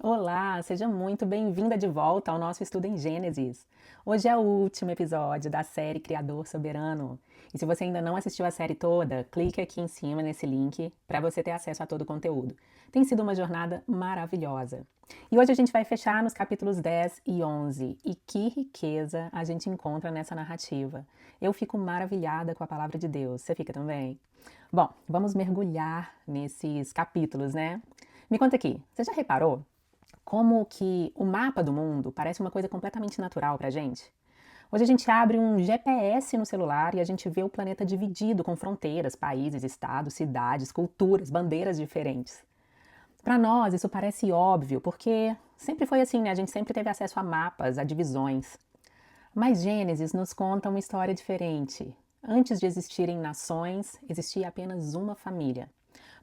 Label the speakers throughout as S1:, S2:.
S1: Olá, seja muito bem-vinda de volta ao nosso estudo em Gênesis. Hoje é o último episódio da série Criador Soberano. E se você ainda não assistiu a série toda, clique aqui em cima nesse link para você ter acesso a todo o conteúdo. Tem sido uma jornada maravilhosa. E hoje a gente vai fechar nos capítulos 10 e 11. E que riqueza a gente encontra nessa narrativa. Eu fico maravilhada com a palavra de Deus. Você fica também? Bom, vamos mergulhar nesses capítulos, né? Me conta aqui, você já reparou como que o mapa do mundo parece uma coisa completamente natural para a gente? Hoje a gente abre um GPS no celular e a gente vê o planeta dividido com fronteiras, países, estados, cidades, culturas, bandeiras diferentes. Para nós isso parece óbvio, porque sempre foi assim, né? A gente sempre teve acesso a mapas, a divisões. Mas Gênesis nos conta uma história diferente. Antes de existirem nações, existia apenas uma família.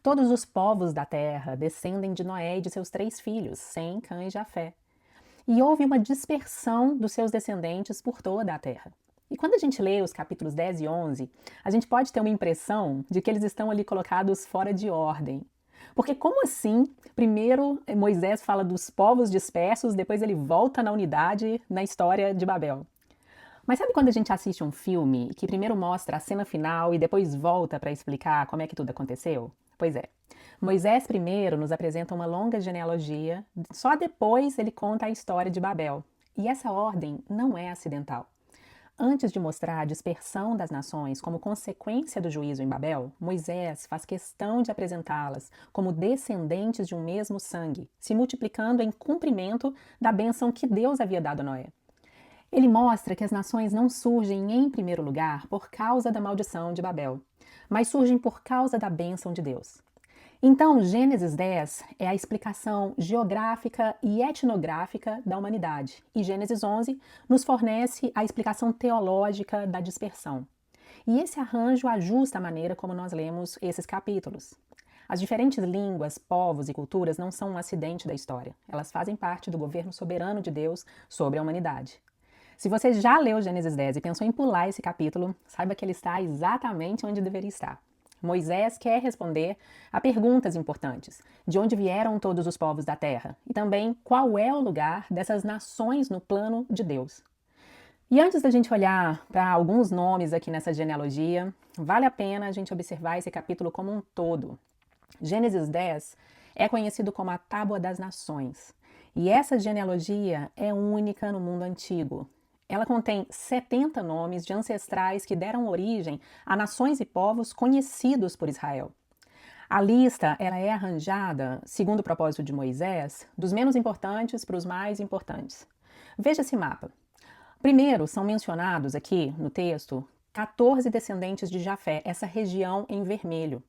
S1: Todos os povos da terra descendem de Noé e de seus 3 filhos, Sem, Cã e Jafé. E houve uma dispersão dos seus descendentes por toda a terra. E quando a gente lê os capítulos 10 e 11, a gente pode ter uma impressão de que eles estão ali colocados fora de ordem. Porque como assim? Primeiro Moisés fala dos povos dispersos, depois ele volta na unidade na história de Babel. Mas sabe quando a gente assiste um filme que primeiro mostra a cena final e depois volta para explicar como é que tudo aconteceu? Pois é. Moisés primeiro nos apresenta uma longa genealogia, só depois ele conta a história de Babel. E essa ordem não é acidental. Antes de mostrar a dispersão das nações como consequência do juízo em Babel, Moisés faz questão de apresentá-las como descendentes de um mesmo sangue, se multiplicando em cumprimento da bênção que Deus havia dado a Noé. Ele mostra que as nações não surgem em primeiro lugar por causa da maldição de Babel, mas surgem por causa da bênção de Deus. Então, Gênesis 10 é a explicação geográfica e etnográfica da humanidade, e Gênesis 11 nos fornece a explicação teológica da dispersão. E esse arranjo ajusta a maneira como nós lemos esses capítulos. As diferentes línguas, povos e culturas não são um acidente da história, elas fazem parte do governo soberano de Deus sobre a humanidade. Se você já leu Gênesis 10 e pensou em pular esse capítulo, saiba que ele está exatamente onde deveria estar. Moisés quer responder a perguntas importantes: de onde vieram todos os povos da terra? E também qual é o lugar dessas nações no plano de Deus? E antes da gente olhar para alguns nomes aqui nessa genealogia, vale a pena a gente observar esse capítulo como um todo. Gênesis 10 é conhecido como a Tábua das Nações. E essa genealogia é única no mundo antigo. Ela contém 70 nomes de ancestrais que deram origem a nações e povos conhecidos por Israel. A lista ela é arranjada, segundo o propósito de Moisés, dos menos importantes para os mais importantes. Veja esse mapa. Primeiro, são mencionados aqui no texto 14 descendentes de Jafé, essa região em vermelho.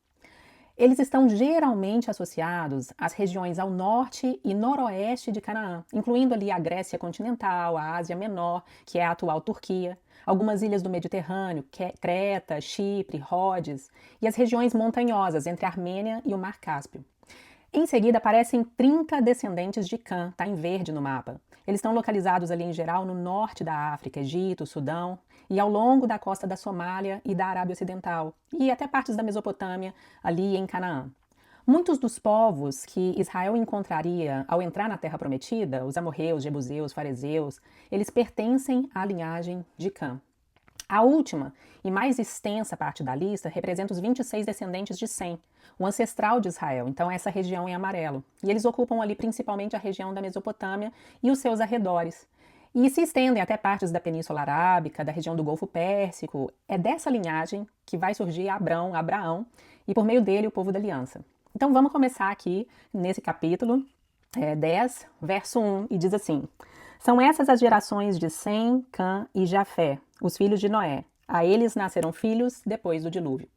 S1: Eles estão geralmente associados às regiões ao norte e noroeste de Canaã, incluindo ali a Grécia continental, a Ásia Menor, que é a atual Turquia, algumas ilhas do Mediterrâneo, Creta, Chipre, Rhodes, e as regiões montanhosas entre a Armênia e o Mar Cáspio. Em seguida aparecem 30 descendentes de Cã, está em verde no mapa. Eles estão localizados ali em geral no norte da África, Egito, Sudão, e ao longo da costa da Somália e da Arábia Ocidental, e até partes da Mesopotâmia, ali em Canaã. Muitos dos povos que Israel encontraria ao entrar na Terra Prometida, os amorreus, jebuseus, fariseus, eles pertencem à linhagem de Cã. A última e mais extensa parte da lista representa os 26 descendentes de Sem, o ancestral de Israel, então essa região em amarelo. E eles ocupam ali principalmente a região da Mesopotâmia e os seus arredores. E se estendem até partes da Península Arábica, da região do Golfo Pérsico. É dessa linhagem que vai surgir Abraão, e por meio dele o povo da aliança. Então vamos começar aqui nesse capítulo 10, verso 1, e diz assim: São essas as gerações de Sem, Cã e Jafé, os filhos de Noé. A eles nasceram filhos depois do dilúvio.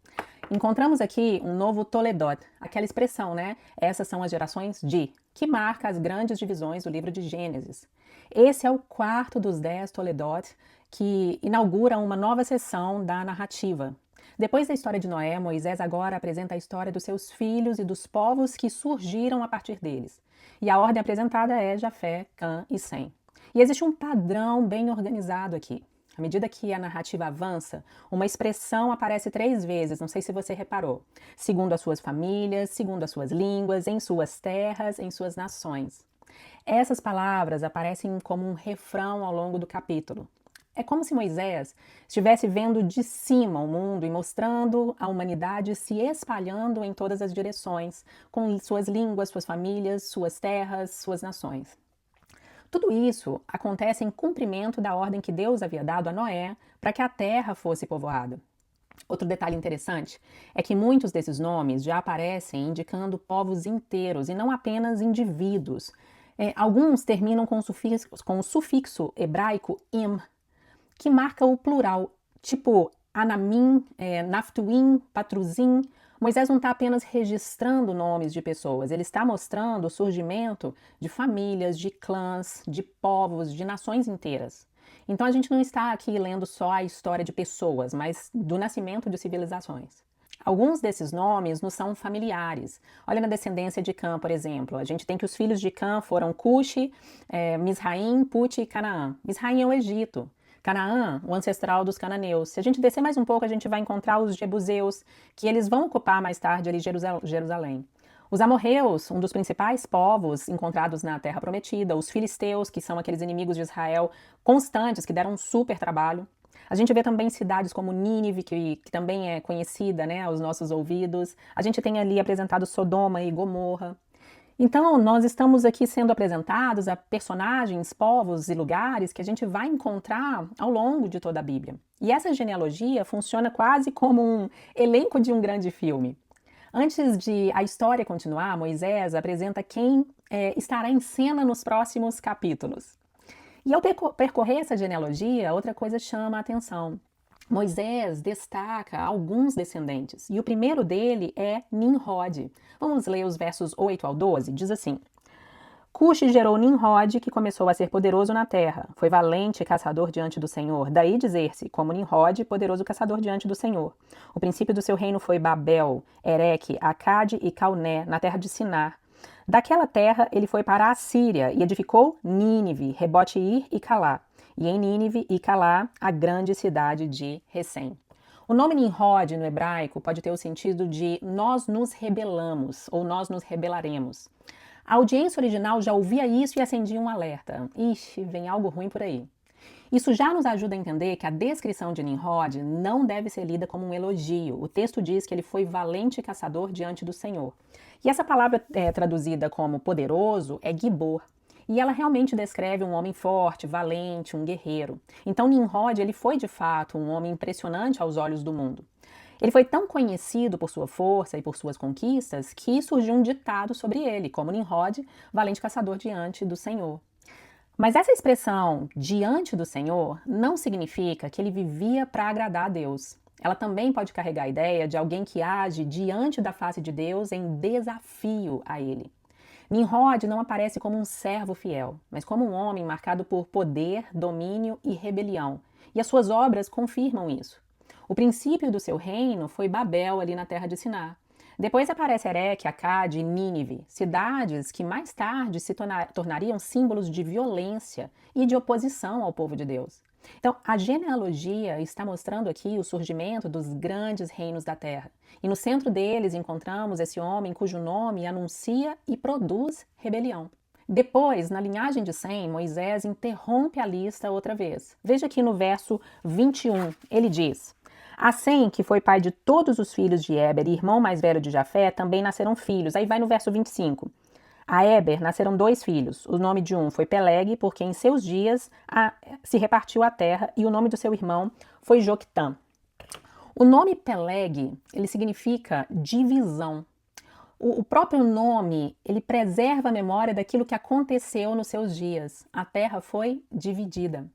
S1: Encontramos aqui um novo Toledot, aquela expressão, né? Essas são as gerações de, que marca as grandes divisões do livro de Gênesis. Esse é o quarto dos 10 Toledot, que inaugura uma nova seção da narrativa. Depois da história de Noé, Moisés agora apresenta a história dos seus filhos e dos povos que surgiram a partir deles. E a ordem apresentada é Jafé, Cã e Sem. E existe um padrão bem organizado aqui. À medida que a narrativa avança, uma expressão aparece 3 vezes, não sei se você reparou. Segundo as suas famílias, segundo as suas línguas, em suas terras, em suas nações. Essas palavras aparecem como um refrão ao longo do capítulo. É como se Moisés estivesse vendo de cima o mundo e mostrando a humanidade se espalhando em todas as direções, com suas línguas, suas famílias, suas terras, suas nações. Tudo isso acontece em cumprimento da ordem que Deus havia dado a Noé para que a terra fosse povoada. Outro detalhe interessante é que muitos desses nomes já aparecem indicando povos inteiros e não apenas indivíduos. Alguns terminam com o sufixo hebraico im, que marca o plural, tipo Anamim, Naftuim, Patruzim. Moisés não está apenas registrando nomes de pessoas, ele está mostrando o surgimento de famílias, de clãs, de povos, de nações inteiras. Então a gente não está aqui lendo só a história de pessoas, mas do nascimento de civilizações. Alguns desses nomes nos são familiares. Olha na descendência de Cã, por exemplo. A gente tem que os filhos de Cã foram Cuxi, Misraim, Put e Canaã. Misraim é o Egito. Canaã, o ancestral dos cananeus. Se a gente descer mais um pouco, a gente vai encontrar os jebuseus, que eles vão ocupar mais tarde ali Jerusalém. Os amorreus, um dos principais povos encontrados na Terra Prometida. Os filisteus, que são aqueles inimigos de Israel constantes, que deram um super trabalho. A gente vê também cidades como Nínive, que também é conhecida, né, aos nossos ouvidos. A gente tem ali apresentado Sodoma e Gomorra. Então, nós estamos aqui sendo apresentados a personagens, povos e lugares que a gente vai encontrar ao longo de toda a Bíblia. E essa genealogia funciona quase como um elenco de um grande filme. Antes de a história continuar, Moisés apresenta quem estará em cena nos próximos capítulos. E ao percorrer essa genealogia, outra coisa chama a atenção. Moisés destaca alguns descendentes, e o primeiro dele é Nimrod. Vamos ler os versos 8 ao 12, diz assim: Cuxi gerou Nimrod, que começou a ser poderoso na terra. Foi valente caçador diante do Senhor. Daí dizer-se, como Nimrod, poderoso caçador diante do Senhor. O princípio do seu reino foi Babel, Ereque, Acade e Calné, na terra de Sinar. Daquela terra ele foi para a Síria e edificou Nínive, Rebote-ir e Calá. E em Nínive e Calá, a grande cidade de Recém. O nome Nimrod no hebraico pode ter o sentido de nós nos rebelamos ou nós nos rebelaremos. A audiência original já ouvia isso e acendia um alerta. Ixi, vem algo ruim por aí. Isso já nos ajuda a entender que a descrição de Nimrod não deve ser lida como um elogio. O texto diz que ele foi valente caçador diante do Senhor. E essa palavra traduzida como poderoso é Gibor. E ela realmente descreve um homem forte, valente, um guerreiro. Então Nimrod, ele foi de fato um homem impressionante aos olhos do mundo. Ele foi tão conhecido por sua força e por suas conquistas que surgiu um ditado sobre ele, como Nimrod, valente caçador diante do Senhor. Mas essa expressão diante do Senhor não significa que ele vivia para agradar a Deus. Ela também pode carregar a ideia de alguém que age diante da face de Deus em desafio a ele. Nimrod não aparece como um servo fiel, mas como um homem marcado por poder, domínio e rebelião. E as suas obras confirmam isso. O princípio do seu reino foi Babel, ali na terra de Sinar. Depois aparece Ereque, Acade e Nínive, cidades que mais tarde se tornariam símbolos de violência e de oposição ao povo de Deus. Então, a genealogia está mostrando aqui o surgimento dos grandes reinos da terra. E no centro deles encontramos esse homem cujo nome anuncia e produz rebelião. Depois, na linhagem de Sem, Moisés interrompe a lista outra vez. Veja aqui no verso 21, ele diz: A Sem, que foi pai de todos os filhos de Éber e irmão mais velho de Jafé, também nasceram filhos. Aí vai no verso 25. A Éber nasceram 2 filhos. O nome de um foi Peleg, porque em seus dias se repartiu a terra, e o nome do seu irmão foi Joctã. O nome Peleg, ele significa divisão. O próprio nome, ele preserva a memória daquilo que aconteceu nos seus dias. A terra foi dividida.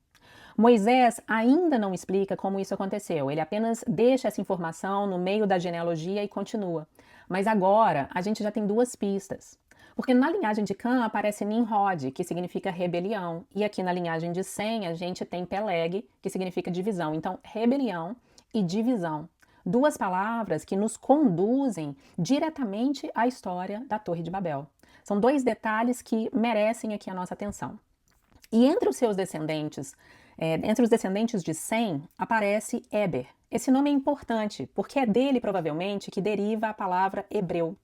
S1: Moisés ainda não explica como isso aconteceu, ele apenas deixa essa informação no meio da genealogia e continua. Mas agora a gente já tem 2 pistas. Porque na linhagem de Cã aparece Nimrod, que significa rebelião, e aqui na linhagem de Sem a gente tem Peleg, que significa divisão. Então, rebelião e divisão. 2 palavras que nos conduzem diretamente à história da Torre de Babel. São 2 detalhes que merecem aqui a nossa atenção. E entre os seus descendentes, entre os descendentes de Sem, aparece Éber. Esse nome é importante, porque é dele, provavelmente, que deriva a palavra hebreu.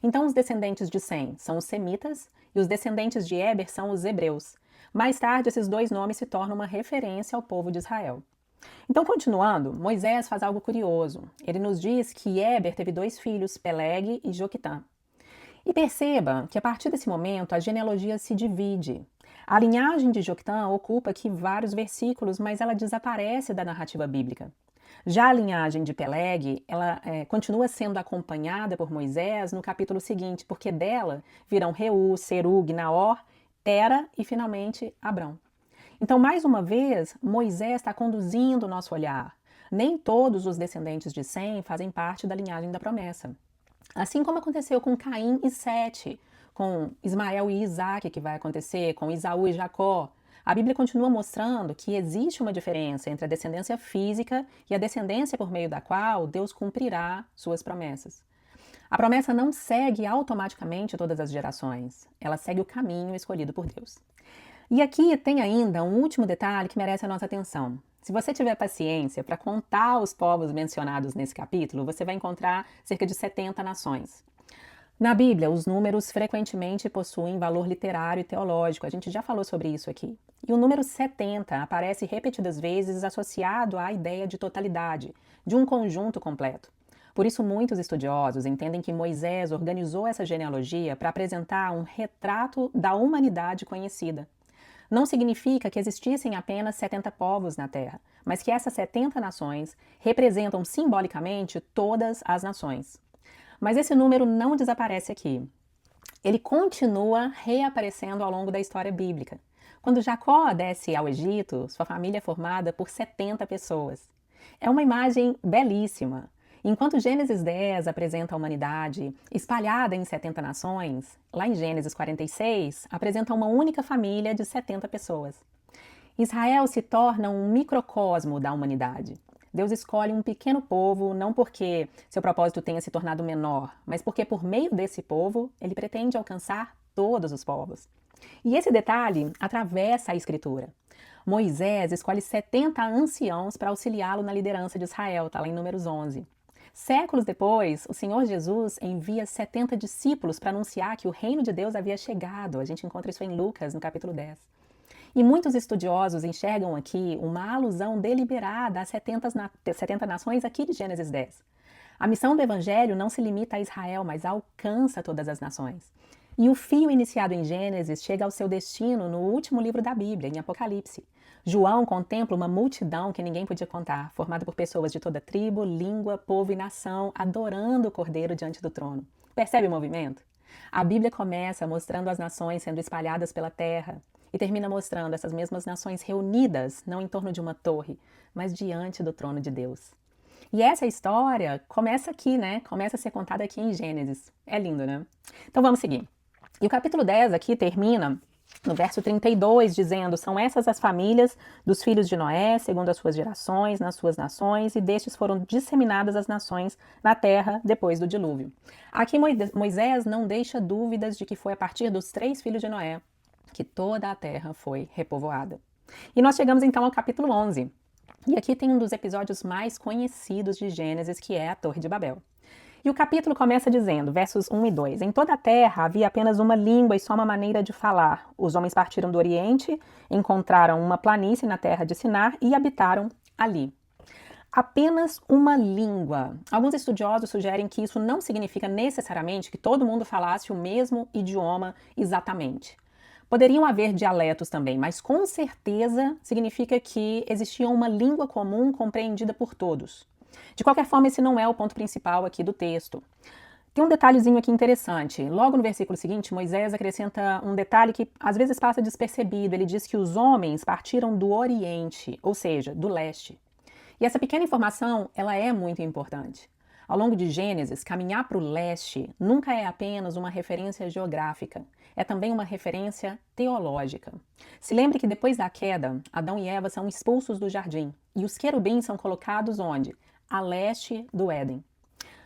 S1: Então, os descendentes de Sem são os semitas e os descendentes de Éber são os hebreus. Mais tarde, esses dois nomes se tornam uma referência ao povo de Israel. Então, continuando, Moisés faz algo curioso. Ele nos diz que Éber teve dois filhos, Peleg e Joquitã. E perceba que a partir desse momento a genealogia se divide. A linhagem de Joquitã ocupa aqui vários versículos, mas ela desaparece da narrativa bíblica. Já a linhagem de Peleg, ela continua sendo acompanhada por Moisés no capítulo seguinte, porque dela virão Reu, Serug, Naor, Tera e finalmente Abrão. Então, mais uma vez, Moisés está conduzindo o nosso olhar. Nem todos os descendentes de Sem fazem parte da linhagem da promessa. Assim como aconteceu com Caim e Sete, com Ismael e Isaque, que vai acontecer, com Esaú e Jacó. A Bíblia continua mostrando que existe uma diferença entre a descendência física e a descendência por meio da qual Deus cumprirá suas promessas. A promessa não segue automaticamente todas as gerações, ela segue o caminho escolhido por Deus. E aqui tem ainda um último detalhe que merece a nossa atenção. Se você tiver paciência para contar os povos mencionados nesse capítulo, você vai encontrar cerca de 70 nações. Na Bíblia, os números frequentemente possuem valor literário e teológico, a gente já falou sobre isso aqui. E o número 70 aparece repetidas vezes associado à ideia de totalidade, de um conjunto completo. Por isso, muitos estudiosos entendem que Moisés organizou essa genealogia para apresentar um retrato da humanidade conhecida. Não significa que existissem apenas 70 povos na Terra, mas que essas 70 nações representam simbolicamente todas as nações. Mas esse número não desaparece aqui. Ele continua reaparecendo ao longo da história bíblica. Quando Jacó desce ao Egito, sua família é formada por 70 pessoas. É uma imagem belíssima. Enquanto Gênesis 10 apresenta a humanidade espalhada em 70 nações, lá em Gênesis 46 apresenta uma única família de 70 pessoas. Israel se torna um microcosmo da humanidade. Deus escolhe um pequeno povo não porque seu propósito tenha se tornado menor, mas porque por meio desse povo ele pretende alcançar todos os povos. E esse detalhe atravessa a Escritura. Moisés escolhe 70 anciãos para auxiliá-lo na liderança de Israel, está lá em Números 11. Séculos depois, o Senhor Jesus envia 70 discípulos para anunciar que o reino de Deus havia chegado. A gente encontra isso em Lucas, no capítulo 10. E muitos estudiosos enxergam aqui uma alusão deliberada às 70 nações aqui de Gênesis 10. A missão do Evangelho não se limita a Israel, mas alcança todas as nações. E o fio iniciado em Gênesis chega ao seu destino no último livro da Bíblia, em Apocalipse. João contempla uma multidão que ninguém podia contar, formada por pessoas de toda tribo, língua, povo e nação, adorando o Cordeiro diante do trono. Percebe o movimento? A Bíblia começa mostrando as nações sendo espalhadas pela terra e termina mostrando essas mesmas nações reunidas, não em torno de uma torre, mas diante do trono de Deus. E essa história começa aqui, né? Começa a ser contada aqui em Gênesis. É lindo, né? Então vamos seguir. E o capítulo 10 aqui termina no verso 32, dizendo: são essas as famílias dos filhos de Noé, segundo as suas gerações, nas suas nações, e destes foram disseminadas as nações na terra depois do dilúvio. Aqui Moisés não deixa dúvidas de que foi a partir dos 3 filhos de Noé que toda a terra foi repovoada. E nós chegamos então ao capítulo 11. E aqui tem um dos episódios mais conhecidos de Gênesis, que é a Torre de Babel. E o capítulo começa dizendo, versos 1 e 2: em toda a terra havia apenas uma língua e só uma maneira de falar. Os homens partiram do Oriente, encontraram uma planície na terra de Sinar e habitaram ali. Apenas uma língua. Alguns estudiosos sugerem que isso não significa necessariamente que todo mundo falasse o mesmo idioma exatamente. Poderiam haver dialetos também, mas com certeza significa que existia uma língua comum compreendida por todos. De qualquer forma, esse não é o ponto principal aqui do texto. Tem um detalhezinho aqui interessante. Logo no versículo seguinte, Moisés acrescenta um detalhe que às vezes passa despercebido. Ele diz que os homens partiram do Oriente, ou seja, do leste. E essa pequena informação, ela é muito importante. Ao longo de Gênesis, caminhar para o leste nunca é apenas uma referência geográfica, é também uma referência teológica. Se lembre que depois da queda, Adão e Eva são expulsos do jardim, e os querubins são colocados onde? A leste do Éden.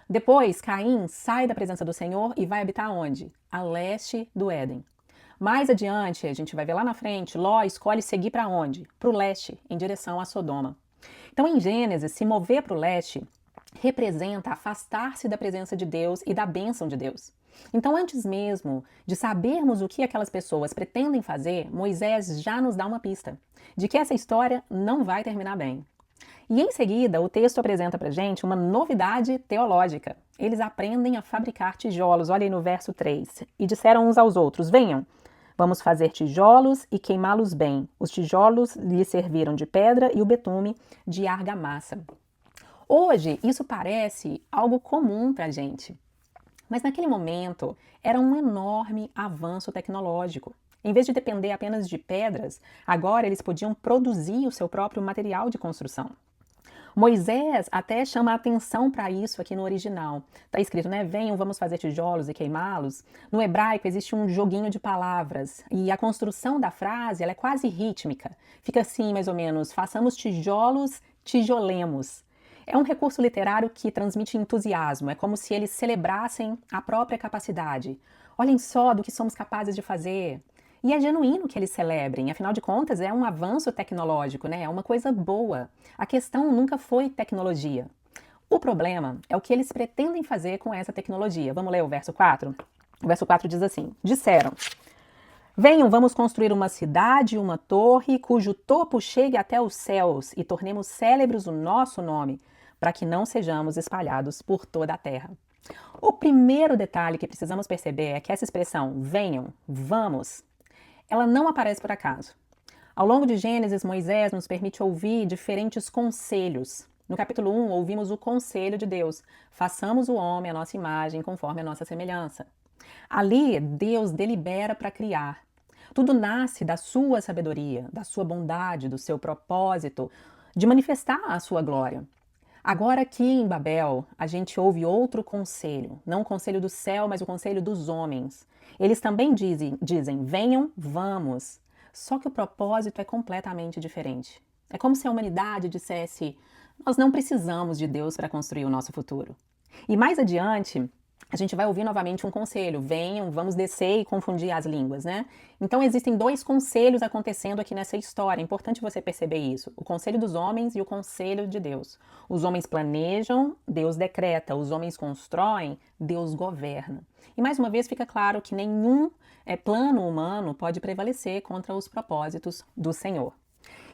S1: Depois, Caim sai da presença do Senhor e vai habitar onde? A leste do Éden. Mais adiante, a gente vai ver lá na frente, Ló escolhe seguir para onde? Para o leste, em direção a Sodoma. Então, em Gênesis, se mover para o leste representa afastar-se da presença de Deus e da bênção de Deus. Então, antes mesmo de sabermos o que aquelas pessoas pretendem fazer, Moisés já nos dá uma pista de que essa história não vai terminar bem. E em seguida, o texto apresenta para gente uma novidade teológica. Eles aprendem a fabricar tijolos, olha aí no verso 3. E disseram uns aos outros: venham, vamos fazer tijolos e queimá-los bem. Os tijolos lhe serviram de pedra e o betume de argamassa. Hoje, isso parece algo comum para a gente. Mas naquele momento, era um enorme avanço tecnológico. Em vez de depender apenas de pedras, agora eles podiam produzir o seu próprio material de construção. Moisés até chama a atenção para isso aqui no original. Está escrito, né? Venham, vamos fazer tijolos e queimá-los. No hebraico existe um joguinho de palavras e a construção da frase ela é quase rítmica. Fica assim, mais ou menos, façamos tijolos, tijolemos. É um recurso literário que transmite entusiasmo, é como se eles celebrassem a própria capacidade. Olhem só do que somos capazes de fazer. E é genuíno que eles celebrem, afinal de contas é um avanço tecnológico, né? É uma coisa boa. A questão nunca foi tecnologia. O problema é o que eles pretendem fazer com essa tecnologia. Vamos ler o verso 4? O verso 4 diz assim: disseram: venham, vamos construir uma cidade e uma torre cujo topo chegue até os céus e tornemos célebres o nosso nome, para que não sejamos espalhados por toda a terra. O primeiro detalhe que precisamos perceber é que essa expressão venham, vamos, ela não aparece por acaso. Ao longo de Gênesis, Moisés nos permite ouvir diferentes conselhos. No capítulo 1, ouvimos o conselho de Deus: façamos o homem à nossa imagem, conforme a nossa semelhança. Ali, Deus delibera para criar. Tudo nasce da sua sabedoria, da sua bondade, do seu propósito, de manifestar a sua glória. Agora aqui em Babel, a gente ouve outro conselho, não o conselho do céu, mas o conselho dos homens. Eles também dizem, venham, vamos. Só que o propósito é completamente diferente. É como se a humanidade dissesse, nós não precisamos de Deus para construir o nosso futuro. E mais adiante, a gente vai ouvir novamente um conselho, venham, vamos descer e confundir as línguas, né? Então existem dois conselhos acontecendo aqui nessa história, é importante você perceber isso, o conselho dos homens e o conselho de Deus. Os homens planejam, Deus decreta, os homens constroem, Deus governa. E mais uma vez fica claro que nenhum plano humano pode prevalecer contra os propósitos do Senhor.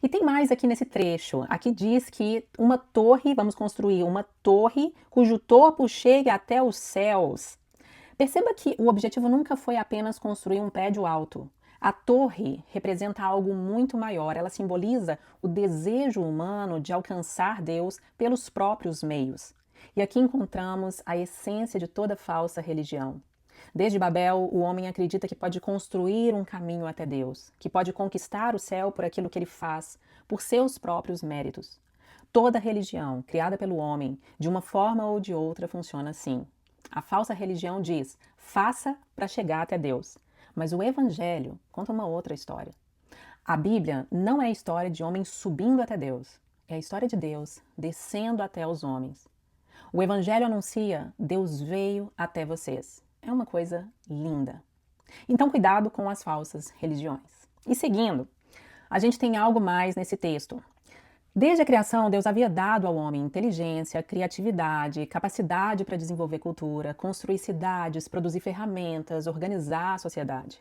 S1: E tem mais aqui nesse trecho. Aqui diz que uma torre, vamos construir uma torre cujo topo chegue até os céus. Perceba que o objetivo nunca foi apenas construir um prédio alto. A torre representa algo muito maior. Ela simboliza o desejo humano de alcançar Deus pelos próprios meios. E aqui encontramos a essência de toda falsa religião. Desde Babel, o homem acredita que pode construir um caminho até Deus, que pode conquistar o céu por aquilo que ele faz, por seus próprios méritos. Toda religião criada pelo homem, de uma forma ou de outra, funciona assim. A falsa religião diz, faça para chegar até Deus. Mas o Evangelho conta uma outra história. A Bíblia não é a história de homens subindo até Deus, é a história de Deus descendo até os homens. O Evangelho anuncia, Deus veio até vocês. É uma coisa linda. Então, cuidado com as falsas religiões. E seguindo, a gente tem algo mais nesse texto. Desde a criação, Deus havia dado ao homem inteligência, criatividade, capacidade para desenvolver cultura, construir cidades, produzir ferramentas, organizar a sociedade.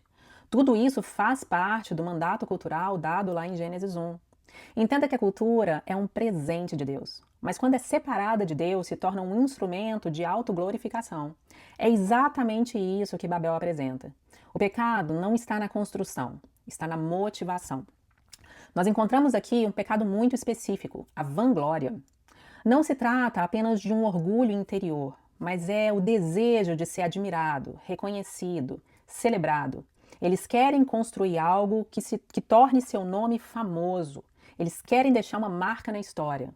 S1: Tudo isso faz parte do mandato cultural dado lá em Gênesis 1. Entenda que a cultura é um presente de Deus, mas quando é separada de Deus, se torna um instrumento de autoglorificação. É exatamente isso que Babel apresenta. O pecado não está na construção, está na motivação. Nós encontramos aqui um pecado muito específico, a vanglória. Não se trata apenas de um orgulho interior, mas é o desejo de ser admirado, reconhecido, celebrado. Eles querem construir algo que torne seu nome famoso. Eles querem deixar uma marca na história.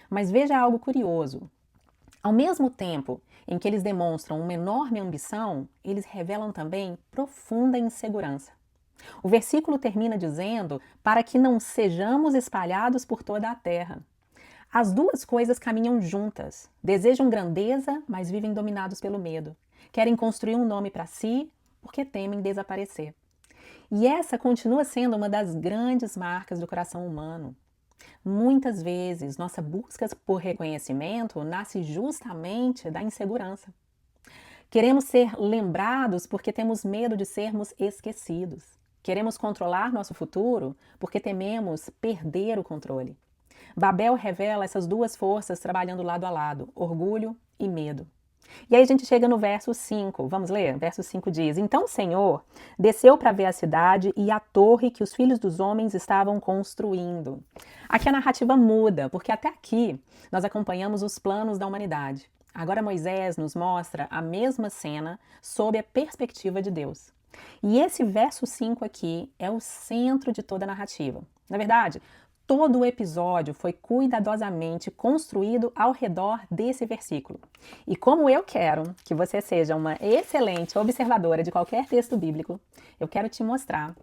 S1: Mas veja algo curioso. Ao mesmo tempo em que eles demonstram uma enorme ambição, eles revelam também profunda insegurança. O versículo termina dizendo para que não sejamos espalhados por toda a terra. As duas coisas caminham juntas. Desejam grandeza, mas vivem dominados pelo medo. Querem construir um nome para si, porque temem desaparecer. E essa continua sendo uma das grandes marcas do coração humano. Muitas vezes, nossa busca por reconhecimento nasce justamente da insegurança. Queremos ser lembrados porque temos medo de sermos esquecidos. Queremos controlar nosso futuro porque tememos perder o controle. Babel revela essas duas forças trabalhando lado a lado, orgulho e medo. E aí a gente chega no verso 5, vamos ler? Verso 5 diz: Então o Senhor desceu para ver a cidade e a torre que os filhos dos homens estavam construindo. Aqui a narrativa muda, porque até aqui nós acompanhamos os planos da humanidade. Agora Moisés nos mostra a mesma cena sob a perspectiva de Deus. E esse verso 5 aqui é o centro de toda a narrativa. Na verdade, todo o episódio foi cuidadosamente construído ao redor desse versículo. E como eu quero que você seja uma excelente observadora de qualquer texto bíblico, eu quero te mostrar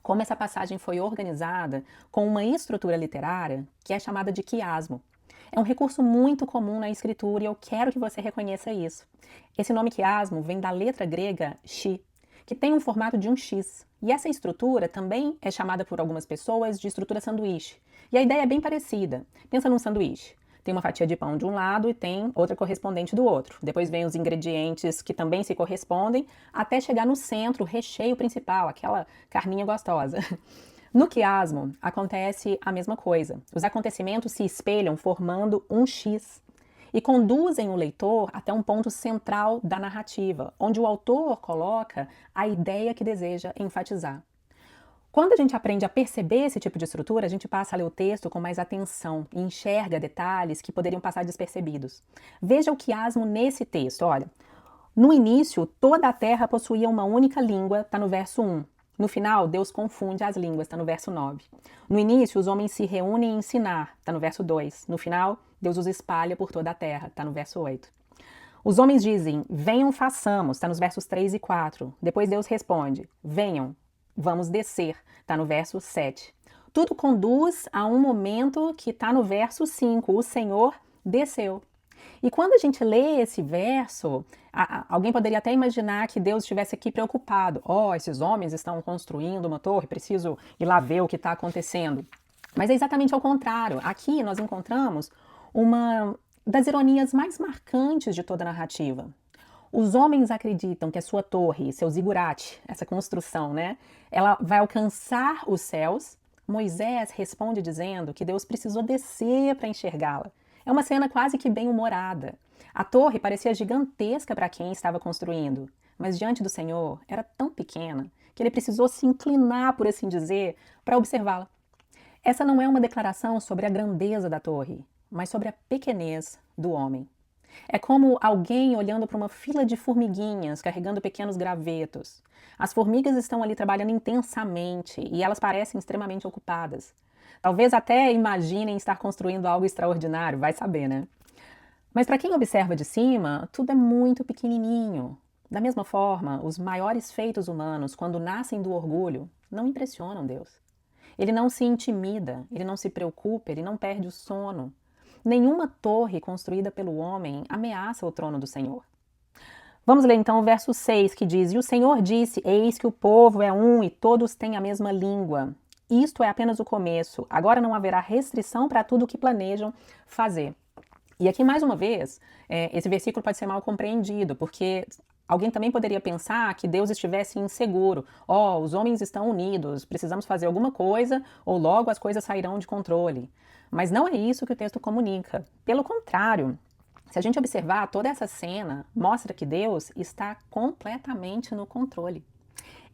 S1: como essa passagem foi organizada com uma estrutura literária que é chamada de quiasmo. É um recurso muito comum na escritura e eu quero que você reconheça isso. Esse nome quiasmo vem da letra grega chi, que tem um formato de um X. E essa estrutura também é chamada por algumas pessoas de estrutura sanduíche. E a ideia é bem parecida. Pensa num sanduíche. Tem uma fatia de pão de um lado e tem outra correspondente do outro. Depois vem os ingredientes que também se correspondem, até chegar no centro, o recheio principal, aquela carninha gostosa. No quiasmo, acontece a mesma coisa. Os acontecimentos se espelham formando um X e conduzem o leitor até um ponto central da narrativa, onde o autor coloca a ideia que deseja enfatizar. Quando a gente aprende a perceber esse tipo de estrutura, a gente passa a ler o texto com mais atenção e enxerga detalhes que poderiam passar despercebidos. Veja o quiasmo nesse texto, olha. No início, toda a terra possuía uma única língua, está no verso 1. No final, Deus confunde as línguas, está no verso 9. No início, os homens se reúnem em Sinar, está no verso 2. No final, Deus os espalha por toda a terra, está no verso 8. Os homens dizem, venham, façamos, está nos versos 3 e 4. Depois Deus responde, venham, vamos descer, está no verso 7. Tudo conduz a um momento que está no verso 5, o Senhor desceu. E quando a gente lê esse verso, alguém poderia até imaginar que Deus estivesse aqui preocupado. Esses homens estão construindo uma torre, preciso ir lá ver o que está acontecendo. Mas é exatamente ao contrário. Aqui nós encontramos uma das ironias mais marcantes de toda a narrativa. Os homens acreditam que a sua torre, seu zigurate, essa construção, ela vai alcançar os céus. Moisés responde dizendo que Deus precisou descer para enxergá-la. É uma cena quase que bem-humorada. A torre parecia gigantesca para quem estava construindo, mas diante do Senhor era tão pequena que ele precisou se inclinar, por assim dizer, para observá-la. Essa não é uma declaração sobre a grandeza da torre, mas sobre a pequenez do homem. É como alguém olhando para uma fila de formiguinhas carregando pequenos gravetos. As formigas estão ali trabalhando intensamente e elas parecem extremamente ocupadas. Talvez até imaginem estar construindo algo extraordinário, vai saber, né? Mas para quem observa de cima, tudo é muito pequenininho. Da mesma forma, os maiores feitos humanos, quando nascem do orgulho, não impressionam Deus. Ele não se intimida, ele não se preocupa, ele não perde o sono. Nenhuma torre construída pelo homem ameaça o trono do Senhor. Vamos ler então o verso 6, que diz: E o Senhor disse, eis que o povo é um e todos têm a mesma língua. Isto é apenas o começo. Agora não haverá restrição para tudo o que planejam fazer. E aqui, mais uma vez, esse versículo pode ser mal compreendido, porque alguém também poderia pensar que Deus estivesse inseguro. Os homens estão unidos, precisamos fazer alguma coisa, ou logo as coisas sairão de controle. Mas não é isso que o texto comunica. Pelo contrário, se a gente observar toda essa cena, mostra que Deus está completamente no controle.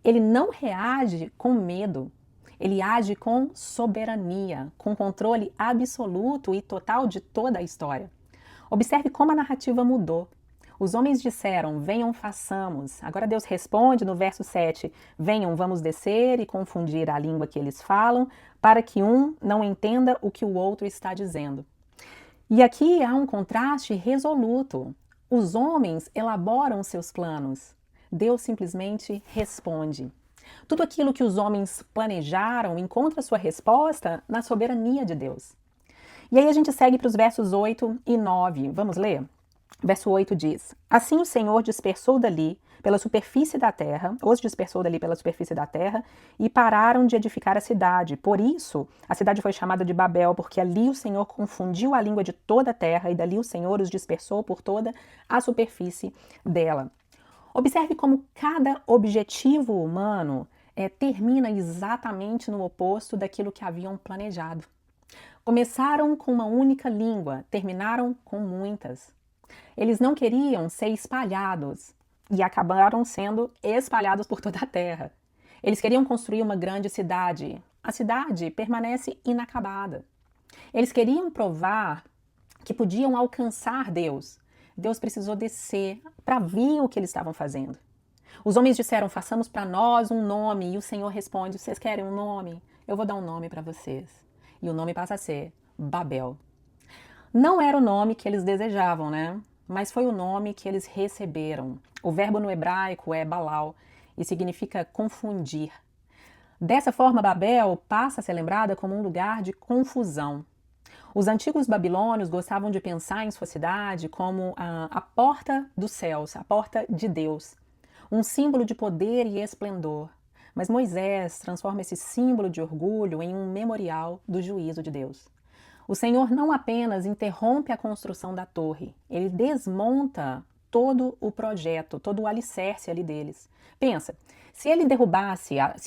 S1: Ele não reage com medo. Ele age com soberania, com controle absoluto e total de toda a história. Observe como a narrativa mudou. Os homens disseram, venham, façamos. Agora Deus responde no verso 7, venham, vamos descer e confundir a língua que eles falam, para que um não entenda o que o outro está dizendo. E aqui há um contraste resoluto. Os homens elaboram seus planos. Deus simplesmente responde. Tudo aquilo que os homens planejaram encontra sua resposta na soberania de Deus. E aí a gente segue para os versos 8 e 9. Vamos ler? Verso 8 diz: Assim o Senhor dispersou dali pela superfície da terra, os dispersou dali pela superfície da terra, e pararam de edificar a cidade. Por isso, a cidade foi chamada de Babel, porque ali o Senhor confundiu a língua de toda a terra, e dali o Senhor os dispersou por toda a superfície dela. Observe como cada objetivo humano termina exatamente no oposto daquilo que haviam planejado. Começaram com uma única língua, terminaram com muitas. Eles não queriam ser espalhados e acabaram sendo espalhados por toda a terra. Eles queriam construir uma grande cidade. A cidade permanece inacabada. Eles queriam provar que podiam alcançar Deus. Deus precisou descer para ver o que eles estavam fazendo. Os homens disseram: façamos para nós um nome. E o Senhor responde: vocês querem um nome? Eu vou dar um nome para vocês. E o nome passa a ser Babel. Não era o nome que eles desejavam, né? Mas foi o nome que eles receberam. O verbo no hebraico é balal e significa confundir. Dessa forma, Babel passa a ser lembrada como um lugar de confusão. Os antigos babilônios gostavam de pensar em sua cidade como a porta dos céus, a porta de Deus, um símbolo de poder e esplendor. Mas Moisés transforma esse símbolo de orgulho em um memorial do juízo de Deus. O Senhor não apenas interrompe a construção da torre, ele desmonta todo o projeto, todo o alicerce ali deles. Pensa, se ele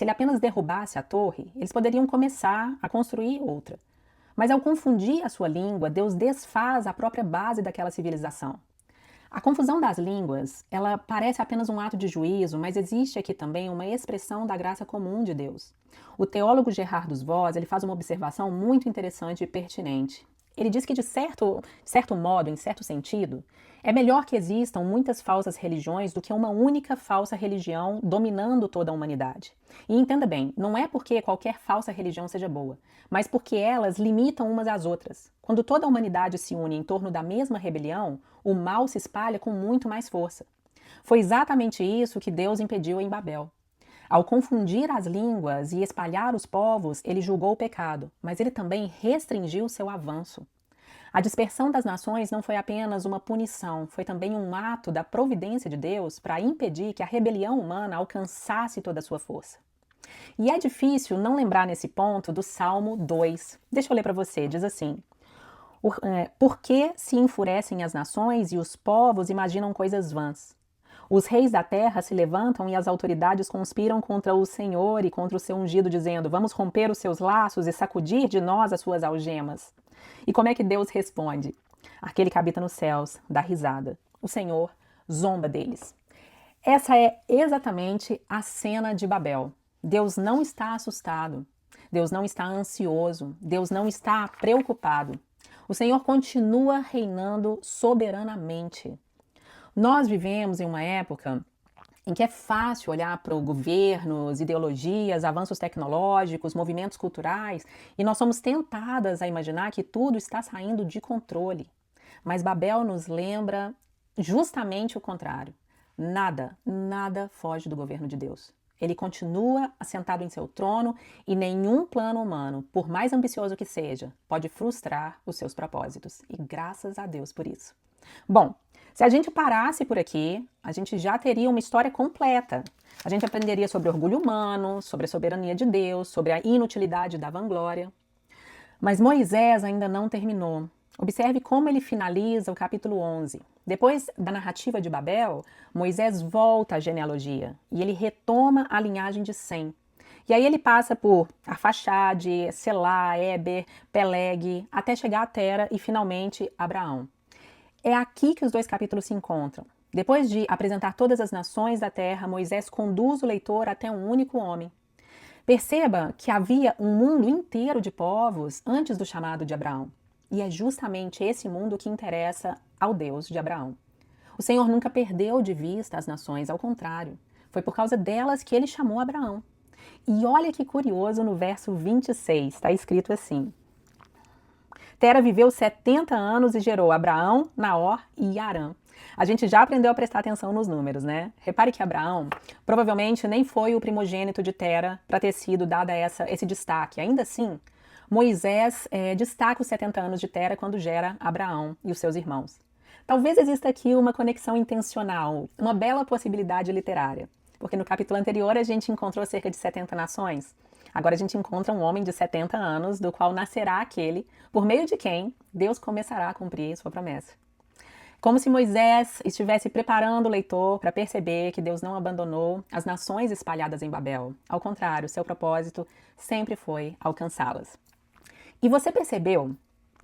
S1: apenas derrubasse a torre, eles poderiam começar a construir outra. Mas ao confundir a sua língua, Deus desfaz a própria base daquela civilização. A confusão das línguas, ela parece apenas um ato de juízo, mas existe aqui também uma expressão da graça comum de Deus. O teólogo Gerhardus Voss, ele faz uma observação muito interessante e pertinente. Ele diz que, de certo modo, em certo sentido, é melhor que existam muitas falsas religiões do que uma única falsa religião dominando toda a humanidade. E entenda bem, não é porque qualquer falsa religião seja boa, mas porque elas limitam umas às outras. Quando toda a humanidade se une em torno da mesma rebelião, o mal se espalha com muito mais força. Foi exatamente isso que Deus impediu em Babel. Ao confundir as línguas e espalhar os povos, ele julgou o pecado, mas ele também restringiu seu avanço. A dispersão das nações não foi apenas uma punição, foi também um ato da providência de Deus para impedir que a rebelião humana alcançasse toda a sua força. E é difícil não lembrar nesse ponto do Salmo 2. Deixa eu ler para você, diz assim: Por que se enfurecem as nações e os povos imaginam coisas vãs? Os reis da terra se levantam e as autoridades conspiram contra o Senhor e contra o seu ungido, dizendo: vamos romper os seus laços e sacudir de nós as suas algemas. E como é que Deus responde? Aquele que habita nos céus dá risada. O Senhor zomba deles. Essa é exatamente a cena de Babel. Deus não está assustado. Deus não está ansioso. Deus não está preocupado. O Senhor continua reinando soberanamente. Nós vivemos em uma época em que é fácil olhar para governos, ideologias, avanços tecnológicos, movimentos culturais, e nós somos tentadas a imaginar que tudo está saindo de controle. Mas Babel nos lembra justamente o contrário. Nada foge do governo de Deus. Ele continua assentado em seu trono e nenhum plano humano, por mais ambicioso que seja, pode frustrar os seus propósitos. E graças a Deus por isso. Bom, se a gente parasse por aqui, a gente já teria uma história completa. A gente aprenderia sobre orgulho humano, sobre a soberania de Deus, sobre a inutilidade da vanglória. Mas Moisés ainda não terminou. Observe como ele finaliza o capítulo 11. Depois da narrativa de Babel, Moisés volta à genealogia e ele retoma a linhagem de Sem. E aí ele passa por Arfaxade, Selá, Éber, Peleg, até chegar a Tera e finalmente Abraão. É aqui que os dois capítulos se encontram. Depois de apresentar todas as nações da terra, Moisés conduz o leitor até um único homem. Perceba que havia um mundo inteiro de povos antes do chamado de Abraão. E é justamente esse mundo que interessa ao Deus de Abraão. O Senhor nunca perdeu de vista as nações, ao contrário. Foi por causa delas que ele chamou Abraão. E olha que curioso, no verso 26, está escrito assim: Tera viveu 70 anos e gerou Abraão, Naor e Harã. A gente já aprendeu a prestar atenção nos números, né? Repare que Abraão provavelmente nem foi o primogênito de Tera para ter sido dado esse destaque. Ainda assim, Moisés destaca os 70 anos de Tera quando gera Abraão e os seus irmãos. Talvez exista aqui uma conexão intencional, uma bela possibilidade literária. Porque no capítulo anterior a gente encontrou cerca de 70 nações. Agora a gente encontra um homem de 70 anos, do qual nascerá aquele, por meio de quem Deus começará a cumprir sua promessa. Como se Moisés estivesse preparando o leitor para perceber que Deus não abandonou as nações espalhadas em Babel. Ao contrário, seu propósito sempre foi alcançá-las. E você percebeu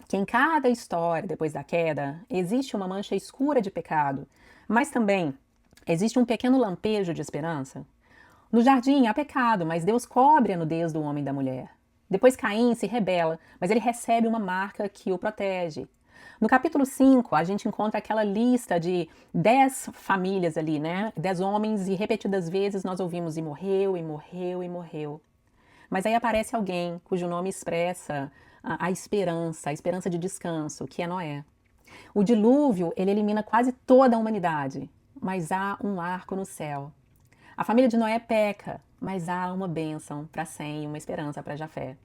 S1: que em cada história depois da queda existe uma mancha escura de pecado, mas também existe um pequeno lampejo de esperança? No jardim há pecado, mas Deus cobre a nudez do homem e da mulher. Depois Caim se rebela, mas ele recebe uma marca que o protege. No capítulo 5, a gente encontra aquela lista de 10 famílias ali, né? 10 homens, e repetidas vezes nós ouvimos e morreu, e morreu, e morreu. Mas aí aparece alguém cujo nome expressa a esperança de descanso, que é Noé. O dilúvio, ele elimina quase toda a humanidade, mas há um arco no céu. A família de Noé peca, mas há uma bênção para Sem e uma esperança para Jafé.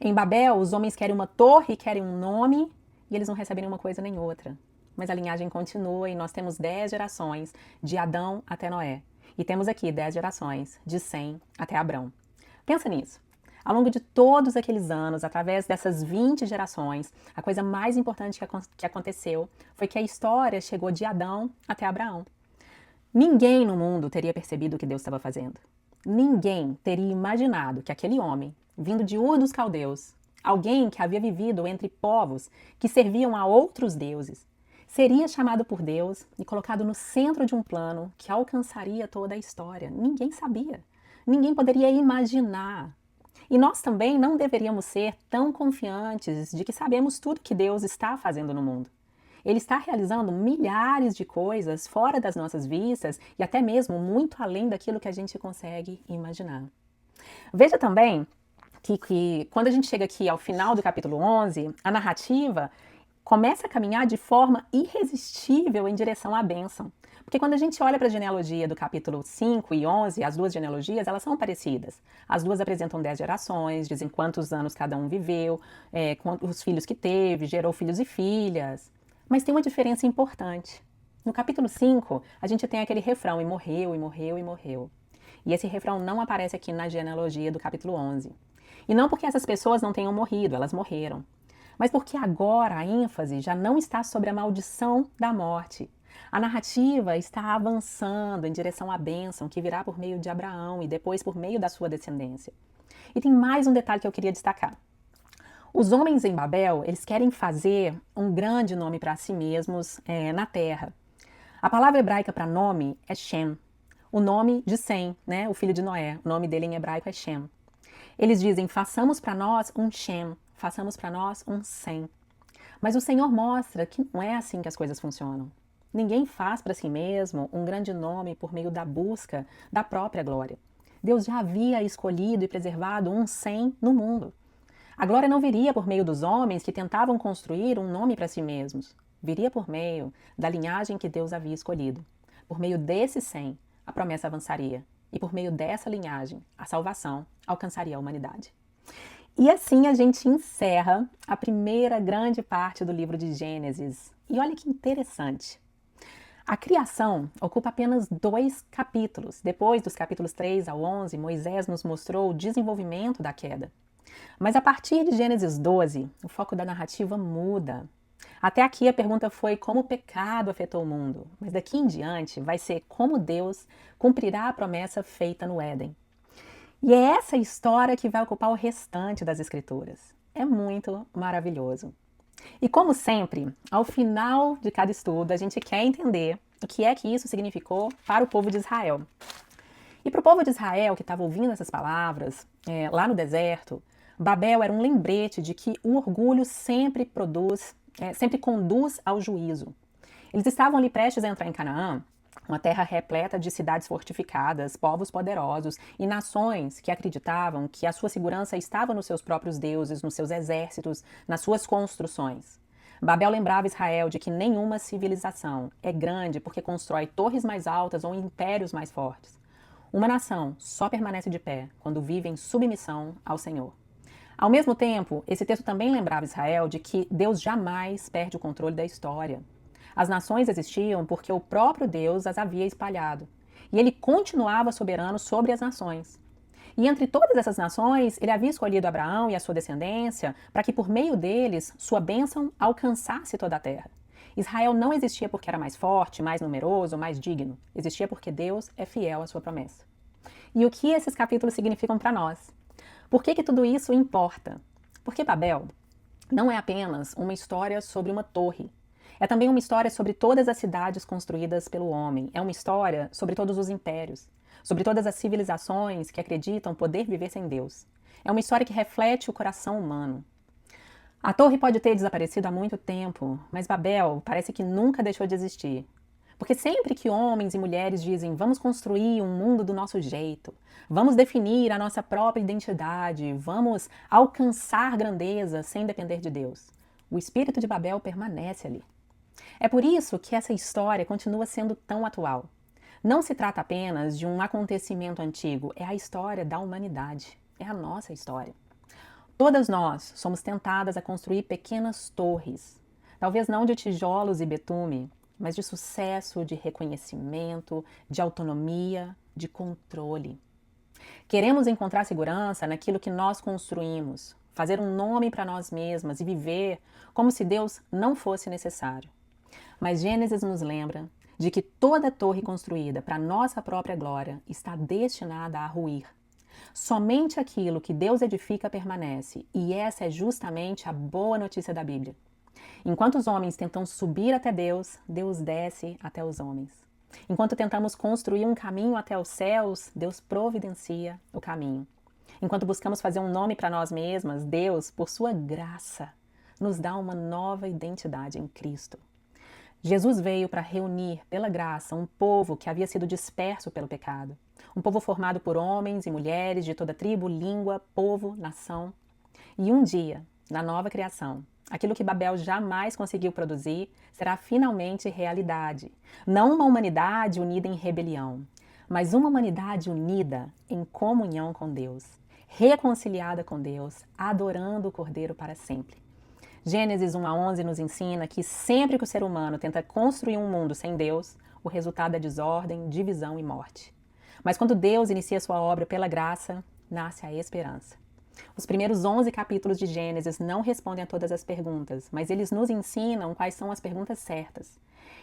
S1: Em Babel, os homens querem uma torre, querem um nome, e eles não recebem nenhuma coisa nem outra. Mas a linhagem continua e nós temos 10 gerações, de Adão até Noé. E temos aqui 10 gerações, de Sem até Abrão. Pensa nisso. Ao longo de todos aqueles anos, através dessas 20 gerações, a coisa mais importante que aconteceu foi que a história chegou de Adão até Abraão. Ninguém no mundo teria percebido o que Deus estava fazendo. Ninguém teria imaginado que aquele homem, vindo de Ur dos Caldeus, alguém que havia vivido entre povos que serviam a outros deuses, seria chamado por Deus e colocado no centro de um plano que alcançaria toda a história. Ninguém sabia. Ninguém poderia imaginar. E nós também não deveríamos ser tão confiantes de que sabemos tudo que Deus está fazendo no mundo. Ele está realizando milhares de coisas fora das nossas vistas e até mesmo muito além daquilo que a gente consegue imaginar. Veja também que quando a gente chega aqui ao final do capítulo 11, a narrativa começa a caminhar de forma irresistível em direção à bênção. Porque quando a gente olha para a genealogia do capítulo 5 e 11, as duas genealogias, elas são parecidas. As duas apresentam 10 gerações, dizem quantos anos cada um viveu, quantos filhos que teve, gerou filhos e filhas. Mas tem uma diferença importante. No capítulo 5, a gente tem aquele refrão, e morreu, e morreu, e morreu. E esse refrão não aparece aqui na genealogia do capítulo 11. E não porque essas pessoas não tenham morrido, elas morreram. Mas porque agora a ênfase já não está sobre a maldição da morte. A narrativa está avançando em direção à bênção que virá por meio de Abraão e depois por meio da sua descendência. E tem mais um detalhe que eu queria destacar. Os homens em Babel, eles querem fazer um grande nome para si mesmos na terra. A palavra hebraica para nome é Shem. O nome de Sem, né, o filho de Noé, o nome dele em hebraico é Shem. Eles dizem, façamos para nós um Shem, façamos para nós um Sem. Mas o Senhor mostra que não é assim que as coisas funcionam. Ninguém faz para si mesmo um grande nome por meio da busca da própria glória. Deus já havia escolhido e preservado um Sem no mundo. A glória não viria por meio dos homens que tentavam construir um nome para si mesmos. Viria por meio da linhagem que Deus havia escolhido. Por meio desse Sem, a promessa avançaria. E por meio dessa linhagem, a salvação alcançaria a humanidade. E assim a gente encerra a primeira grande parte do livro de Gênesis. E olha que interessante. A criação ocupa apenas 2 capítulos. Depois dos capítulos 3 ao 11, Moisés nos mostrou o desenvolvimento da queda. Mas a partir de Gênesis 12, o foco da narrativa muda. Até aqui a pergunta foi como o pecado afetou o mundo, mas daqui em diante vai ser como Deus cumprirá a promessa feita no Éden. E é essa história que vai ocupar o restante das Escrituras. É muito maravilhoso. E como sempre, ao final de cada estudo, a gente quer entender o que é que isso significou para o povo de Israel. E para o povo de Israel que estava ouvindo essas palavras, lá no deserto, Babel era um lembrete de que o orgulho sempre conduz ao juízo. Eles estavam ali prestes a entrar em Canaã, uma terra repleta de cidades fortificadas, povos poderosos e nações que acreditavam que a sua segurança estava nos seus próprios deuses, nos seus exércitos, nas suas construções. Babel lembrava Israel de que nenhuma civilização é grande porque constrói torres mais altas ou impérios mais fortes. Uma nação só permanece de pé quando vive em submissão ao Senhor. Ao mesmo tempo, esse texto também lembrava Israel de que Deus jamais perde o controle da história. As nações existiam porque o próprio Deus as havia espalhado. E ele continuava soberano sobre as nações. E entre todas essas nações, ele havia escolhido Abraão e a sua descendência para que por meio deles sua bênção alcançasse toda a terra. Israel não existia porque era mais forte, mais numeroso, mais digno. Existia porque Deus é fiel à sua promessa. E o que esses capítulos significam para nós? Por que tudo isso importa? Porque Babel não é apenas uma história sobre uma torre. É também uma história sobre todas as cidades construídas pelo homem. É uma história sobre todos os impérios, sobre todas as civilizações que acreditam poder viver sem Deus. É uma história que reflete o coração humano. A torre pode ter desaparecido há muito tempo, mas Babel parece que nunca deixou de existir. Porque sempre que homens e mulheres dizem vamos construir um mundo do nosso jeito, vamos definir a nossa própria identidade, vamos alcançar grandeza sem depender de Deus, o espírito de Babel permanece ali. É por isso que essa história continua sendo tão atual. Não se trata apenas de um acontecimento antigo, é a história da humanidade, é a nossa história. Todas nós somos tentadas a construir pequenas torres, talvez não de tijolos e betume, mas de sucesso, de reconhecimento, de autonomia, de controle. Queremos encontrar segurança naquilo que nós construímos, fazer um nome para nós mesmas e viver como se Deus não fosse necessário. Mas Gênesis nos lembra de que toda torre construída para nossa própria glória está destinada a ruir. Somente aquilo que Deus edifica permanece, e essa é justamente a boa notícia da Bíblia. Enquanto os homens tentam subir até Deus, Deus desce até os homens. Enquanto tentamos construir um caminho até os céus, Deus providencia o caminho. Enquanto buscamos fazer um nome para nós mesmas, Deus, por sua graça, nos dá uma nova identidade em Cristo. Jesus veio para reunir, pela graça, um povo que havia sido disperso pelo pecado. Um povo formado por homens e mulheres de toda tribo, língua, povo, nação. E um dia, na nova criação, aquilo que Babel jamais conseguiu produzir será finalmente realidade. Não uma humanidade unida em rebelião, mas uma humanidade unida em comunhão com Deus, reconciliada com Deus, adorando o Cordeiro para sempre. Gênesis 1 a 11 nos ensina que sempre que o ser humano tenta construir um mundo sem Deus, o resultado é desordem, divisão e morte. Mas quando Deus inicia sua obra pela graça, nasce a esperança. Os primeiros 11 capítulos de Gênesis não respondem a todas as perguntas, mas eles nos ensinam quais são as perguntas certas.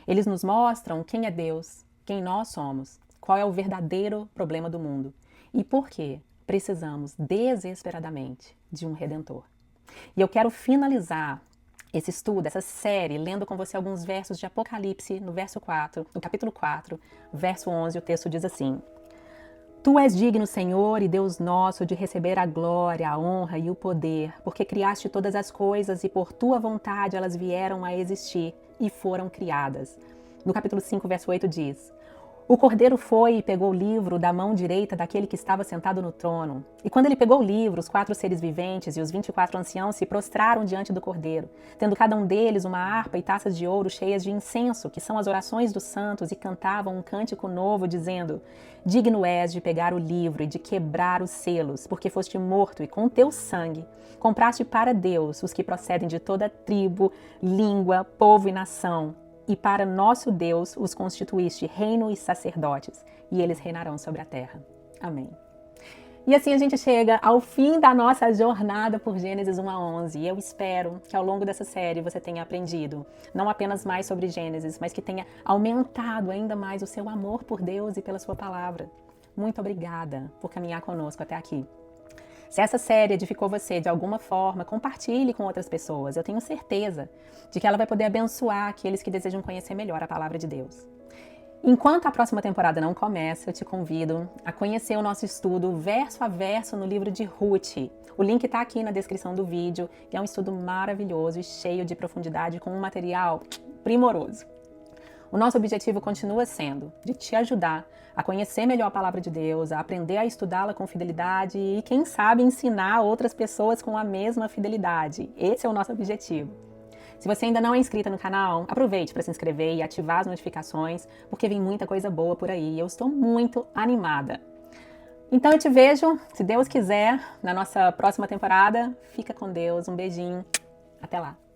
S1: Eles nos mostram quem é Deus, quem nós somos, qual é o verdadeiro problema do mundo e por que precisamos desesperadamente de um Redentor. E eu quero finalizar esse estudo, essa série, lendo com você alguns versos de Apocalipse, no capítulo 4, verso 11, o texto diz assim: Tu és digno, Senhor e Deus nosso, de receber a glória, a honra e o poder, porque criaste todas as coisas e por tua vontade elas vieram a existir e foram criadas. No capítulo 5, verso 8 diz: O cordeiro foi e pegou o livro da mão direita daquele que estava sentado no trono. E quando ele pegou o livro, os 4 seres viventes e os 24 anciãos se prostraram diante do cordeiro, tendo cada um deles uma harpa e taças de ouro cheias de incenso, que são as orações dos santos, e cantavam um cântico novo, dizendo: Digno és de pegar o livro e de quebrar os selos, porque foste morto e com teu sangue compraste para Deus os que procedem de toda tribo, língua, povo e nação. E para nosso Deus os constituíste reino e sacerdotes, e eles reinarão sobre a terra. Amém. E assim a gente chega ao fim da nossa jornada por Gênesis 1 a 11. E eu espero que ao longo dessa série você tenha aprendido não apenas mais sobre Gênesis, mas que tenha aumentado ainda mais o seu amor por Deus e pela sua palavra. Muito obrigada por caminhar conosco até aqui. Se essa série edificou você de alguma forma, compartilhe com outras pessoas. Eu tenho certeza de que ela vai poder abençoar aqueles que desejam conhecer melhor a palavra de Deus. Enquanto a próxima temporada não começa, eu te convido a conhecer o nosso estudo verso a verso no livro de Ruth. O link está aqui na descrição do vídeo e é um estudo maravilhoso e cheio de profundidade com um material primoroso. O nosso objetivo continua sendo de te ajudar a conhecer melhor a palavra de Deus, a aprender a estudá-la com fidelidade e, quem sabe, ensinar outras pessoas com a mesma fidelidade. Esse é o nosso objetivo. Se você ainda não é inscrita no canal, aproveite para se inscrever e ativar as notificações, porque vem muita coisa boa por aí e eu estou muito animada. Então eu te vejo, se Deus quiser, na nossa próxima temporada. Fica com Deus, um beijinho, até lá!